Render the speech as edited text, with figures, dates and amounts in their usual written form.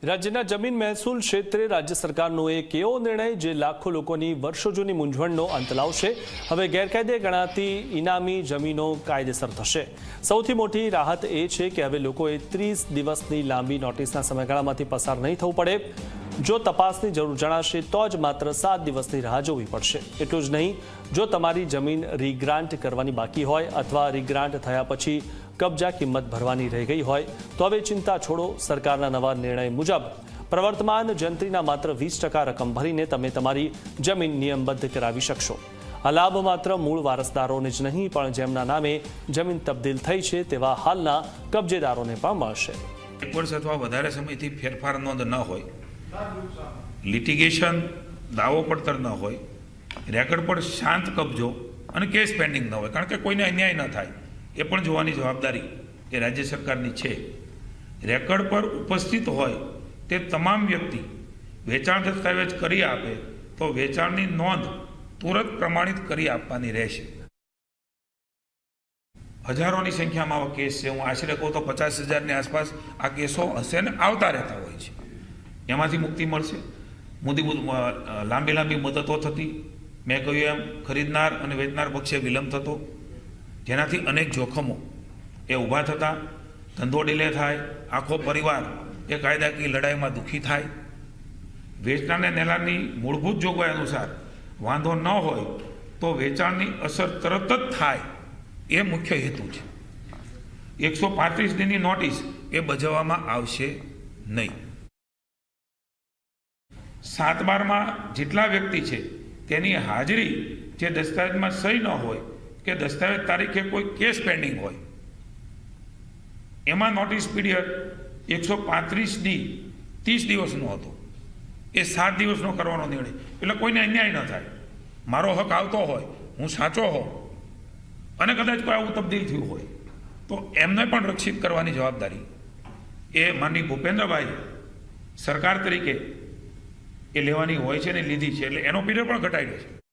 રાજ્યના જમીન મહેસૂલ ક્ષેત્રે રાજ્ય સરકારનો એક એવો નિર્ણય જે લાખો લોકોની વર્ષો જૂની મૂંઝવણનો અંત લાવશે। હવે ગેરકાયદે ગણાતી ઇનામી જમીનો કાયદેસર થશે। સૌથી મોટી રાહત એ છે કે હવે લોકોએ 30 દિવસની લાંબી નોટિસના સમયગાળામાંથી પસાર નહીં થવું પડે। જો તપાસની જરૂર જણાશે તો જ માત્ર 7 દિવસની રાહ જોવી પડશે। એટલું જ નહીં, જો તમારી જમીન રીગ્રાન્ટ કરવાની બાકી હોય અથવા રીગ્રાન્ટ થયા પછી કબજા કિંમત ભરવાની રહી ગઈ હોય તો હવે ચિંતા છોડો। સરકારના નવા નિર્ણય મુજબ પ્રવર્તમાન જંત્રીના માત્ર 20% રકમ ભરીને તમે તમારી જમીન નિયમબદ્ધ કરાવી શકશો। આ લાભ માત્ર મૂળ વારસદારોને જ નહીં પણ જેમના નામે જમીન તબદીલ થઈ છે તેવા હાલના કબજેદારોને પણ મળશે। 1 વર્ષ અથવા વધારે સમયથી ફેરફાર નોંધ ન હોય, લિટિગેશન દાવો પડતર ન હોય, રેકર્ડ પર શાંત કબજો અને કેસ પેન્ડિંગ ન હોય, કારણ કે કોઈને અન્યાય ન થાય એ પણ જોવાની જવાબદારી એ રાજ્ય સરકારની છે। રેકર્ડ પર ઉપસ્થિત હોય તે તમામ વ્યક્તિ વેચાણ દસ્તાવેજ કરી આપે તો વેચાણની નોંધ તુરંત પ્રમાણિત કરી આપવાની રહેશે। હજારોની સંખ્યામાં આવા કેસ છે। હું આશરે કહું તો 50,000ની આસપાસ આ કેસો હશે ને આવતા રહેતા હોય છે। એમાંથી મુક્તિ મળશે। લાંબી મુદતો થતી, મેં કહ્યું એમ ખરીદનાર અને વેચનાર પક્ષે વિલંબ થતો, જેનાથી અનેક જોખમો એ ઊભા થતા, ધંધો ડીલે થાય, આખો પરિવાર એ કાયદાકીય લડાઈમાં દુઃખી થાય। વેચનારને નેલાની મૂળભૂત જોગવાઈ અનુસાર વાંધો ન હોય તો વેચાણની અસર તરત જ થાય એ મુખ્ય હેતુ છે। 135 દિનની નોટિસ એ બજાવવામાં આવશે નહીં। 7/12માં જેટલા વ્યક્તિ છે તેની હાજરી જે દસ્તાવેજમાં સહી ન હોય કે દસ્તાવેજ તારીખે કોઈ કેસ પેન્ડિંગ હોય એમાં નોટિસ પીરિયડ 135D 30 દિવસનો હતો, એ 7 દિવસનો કરવાનો નિર્ણય, એટલે કોઈને અન્યાય ન થાય। મારો હક આવતો હોય, હું સાચો હોઉં અને કદાચ કોઈ આવું તબદીલ થયું હોય તો એમને પણ રક્ષિત કરવાની જવાબદારી એ માનનીય ભૂપેન્દ્રભાઈ સરકાર તરીકે એ લેવાની હોય છે ને લીધી છે, એટલે એનો પીરિયડ પણ ઘટાડ્યો છે।